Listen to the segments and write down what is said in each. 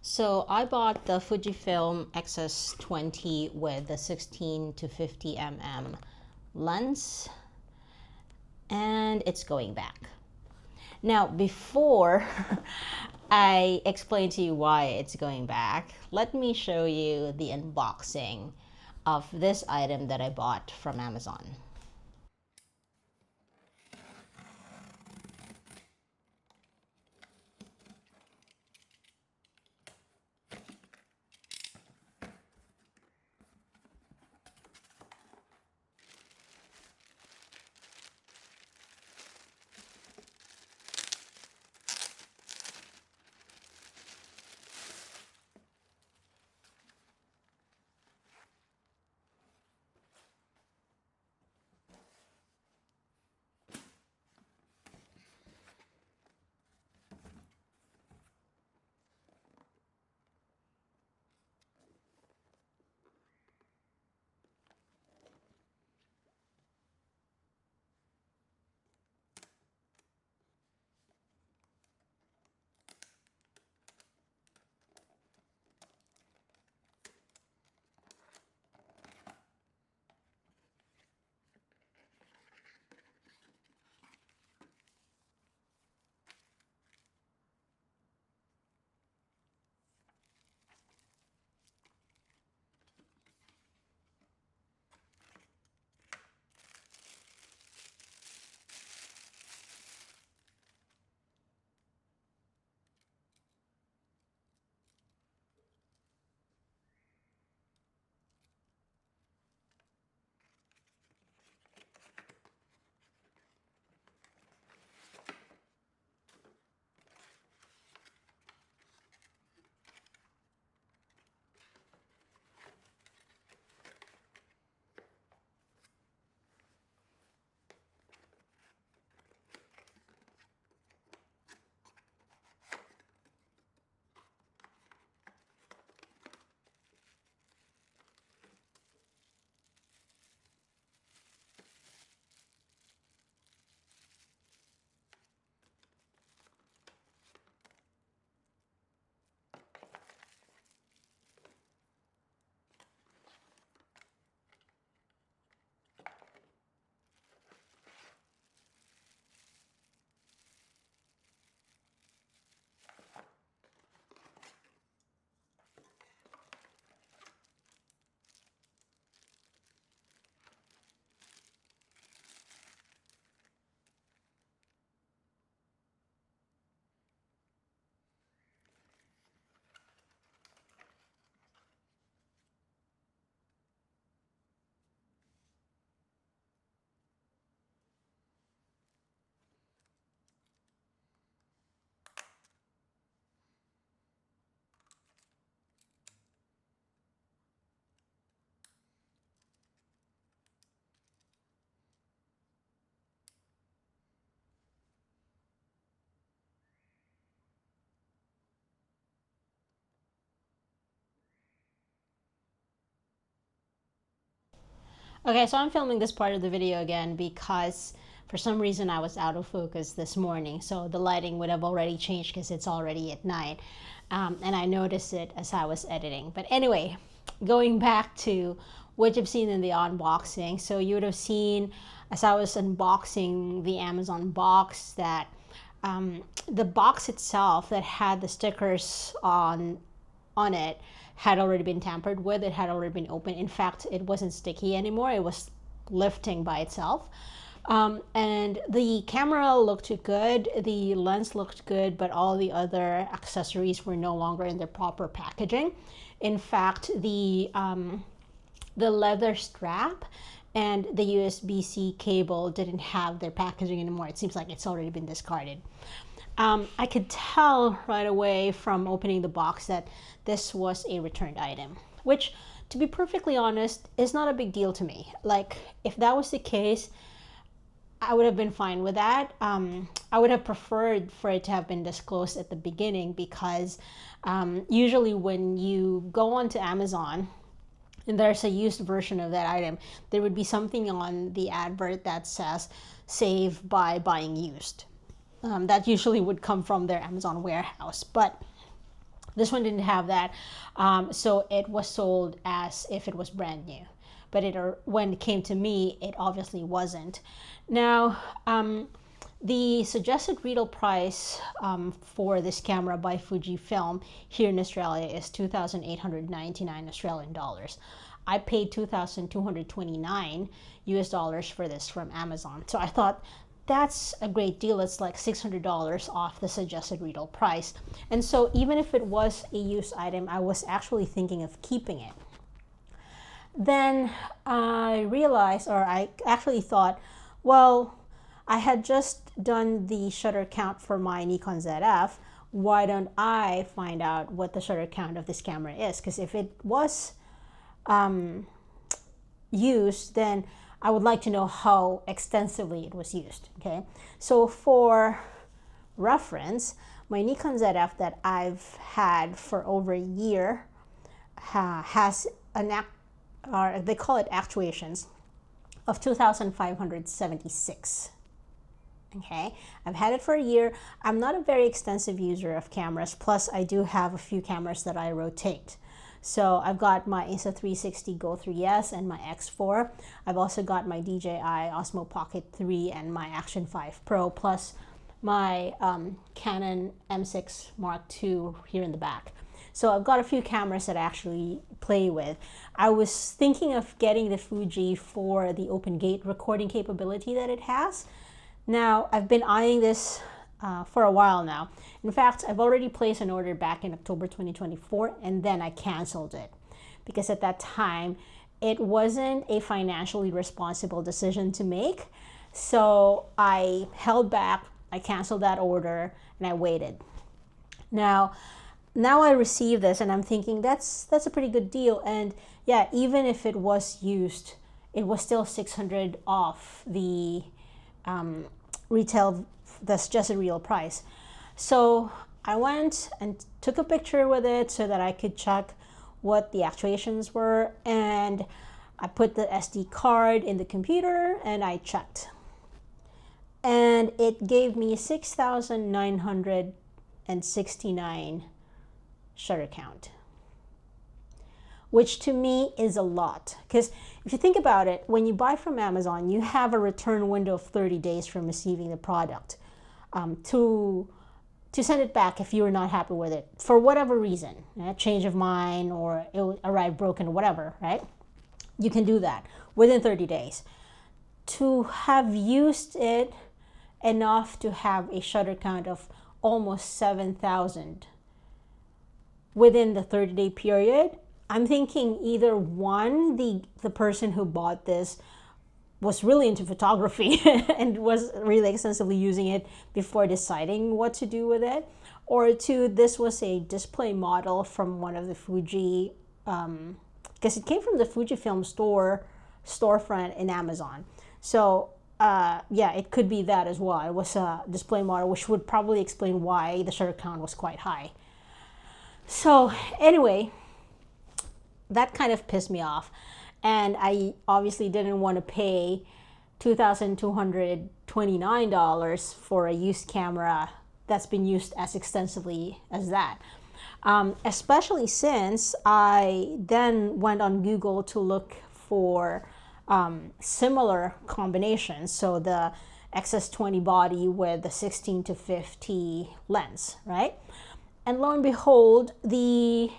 So I bought the Fujifilm XS20 with the 16 to 50 mm lens, and it's going back. Now, before I explain to you why it's going back, let me show you the unboxing of this item that I bought from Amazon. Okay, so I'm filming this part of the video again because for some reason I was out of focus this morning. So the lighting would have already changed because it's already at night. And I noticed it as I was editing. But anyway, going back to what you've seen in the unboxing. So you would have seen as I was unboxing the Amazon box that the box itself that had the stickers on it had already been tampered with. It had already been opened. In fact, it wasn't sticky anymore. It was lifting by itself. And the camera looked good, the lens looked good, but all the other accessories were no longer in their proper packaging. In fact, the leather strap and the USB-C cable didn't have their packaging anymore. It seems like it's already been discarded. I could tell right away from opening the box that this was a returned item, which, to be perfectly honest, is not a big deal to me. Like, if that was the case, I would have been fine with that. I would have preferred for it to have been disclosed at the beginning because usually when you go onto Amazon and there's a used version of that item, there would be something on the advert that says save by buying used. That usually would come from their Amazon warehouse. But This one didn't have that, so it was sold as if it was brand new. But when it came to me, it obviously wasn't. Now, the suggested retail price for this camera by Fujifilm here in Australia is 2,899 Australian dollars. I paid 2,229 US dollars for this from Amazon. So I thought, that's a great deal. It's like $600 off the suggested retail price. And so even if it was a used item, I was actually thinking of keeping it. Then I realized, or I actually thought, well, I had just done the shutter count for my Nikon ZF. Why don't I find out what the shutter count of this camera is? Because if it was used, then I would like to know how extensively it was used. Okay, so for reference, my Nikon ZF that I've had for over a year has or they call it actuations of 2,576. Okay, I've had it for a year. I'm not a very extensive user of cameras, plus I do have a few cameras that I rotate. So I've got my Insta360 Go 3S and my X4. I've also got my DJI Osmo Pocket 3 and my Action 5 Pro, plus my Canon M6 Mark II here in the back. So I've got a few cameras that I actually play with. I was thinking of getting the Fuji for the open gate recording capability that it has. Now, I've been eyeing this for a while now. In fact, I've already placed an order back in October 2024, and then I canceled it because at that time it wasn't a financially responsible decision to make. So I held back, I canceled that order, and I waited. Now I received this and I'm thinking that's a pretty good deal. And yeah, even if it was used, it was still 600 off the retail, the suggested real price. So I went and took a picture with it so that I could check what the actuations were, and I put the SD card in the computer and I checked. And it gave me 6,969 shutter count, which to me is a lot. Because if you think about it, when you buy from Amazon, you have a return window of 30 days from receiving the product to send it back if you're not happy with it for whatever reason, change of mind or it arrived broken or whatever, right? You can do that within 30 days. To have used it enough to have a shutter count of almost 7,000 within the 30-day period, I'm thinking either one, the person who bought this was really into photography and was really extensively using it before deciding what to do with it, or two, this was a display model from one of the Fuji, because it came from the Fujifilm storefront in Amazon. So yeah, it could be that as well. It was a display model, which would probably explain why the shutter count was quite high. So anyway, that kind of pissed me off. And I obviously didn't want to pay $2,229 for a used camera that's been used as extensively as that. Especially since I then went on Google to look for similar combinations. So the XS20 body with the 16-50 lens, right? And lo and behold, the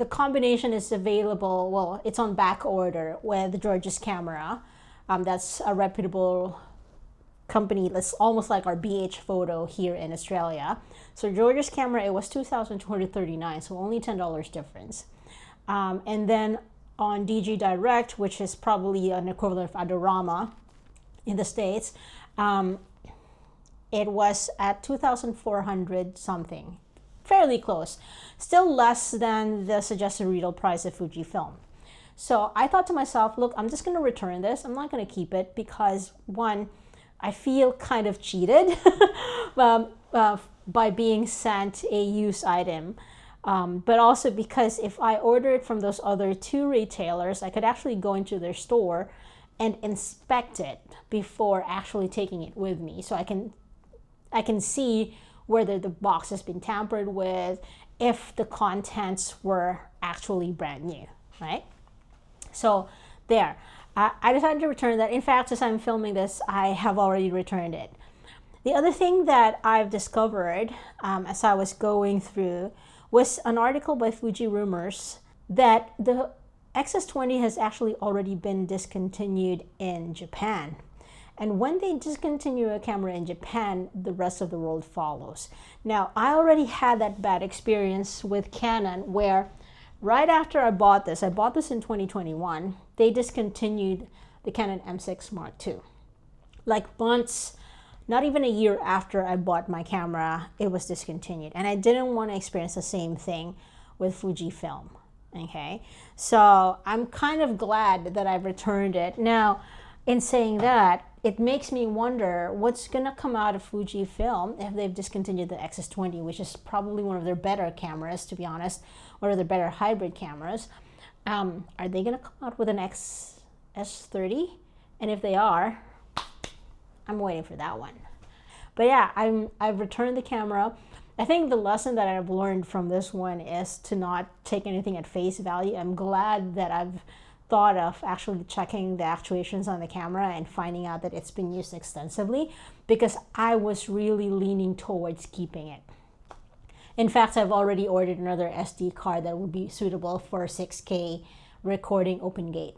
combination is available, well, it's on back order with George's Camera. That's a reputable company that's almost like our BH Photo here in Australia. So George's Camera, it was $2,239, so only $10 difference. And then on DG Direct, which is probably an equivalent of Adorama in the States, it was at 2,400 something. Fairly close, still less than the suggested retail price of Fujifilm. So I thought to myself, look, I'm just going to return this. I'm not going to keep it because, one, I feel kind of cheated by being sent a used item, but also because if I order it from those other two retailers, I could actually go into their store and inspect it before actually taking it with me, so I can see whether the box has been tampered with, if the contents were actually brand new, right? So there, I decided to return that. In fact, as I'm filming this, I have already returned it. The other thing that I've discovered as I was going through was an article by Fuji Rumors that the XS20 has actually already been discontinued in Japan. And when they discontinue a camera in Japan, the rest of the world follows. Now, I already had that bad experience with Canon where right after I bought this in 2021, they discontinued the Canon M6 Mark II. Like months, not even a year after I bought my camera, it was discontinued. And I didn't want to experience the same thing with Fujifilm. Okay, so I'm kind of glad that I've returned it. Now, in saying that, it makes me wonder what's going to come out of Fujifilm if they've discontinued the XS20, which is probably one of their better cameras, to be honest, one of their better hybrid cameras. Are they going to come out with an XS30? And if they are, I'm waiting for that one. But yeah, I've returned the camera. I think the lesson that I've learned from this one is to not take anything at face value. I'm glad that I've thought of actually checking the actuations on the camera and finding out that it's been used extensively, because I was really leaning towards keeping it. In fact, I've already ordered another SD card that would be suitable for 6K recording open gate.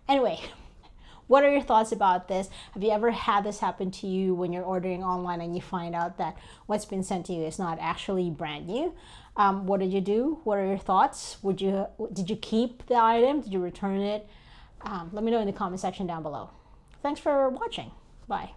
Anyway, what are your thoughts about this? Have you ever had this happen to you when you're ordering online and you find out that what's been sent to you is not actually brand new? What did you do? What are your thoughts? Did you keep the item? Did you return it? Let me know in the comment section down below. Thanks for watching. Bye.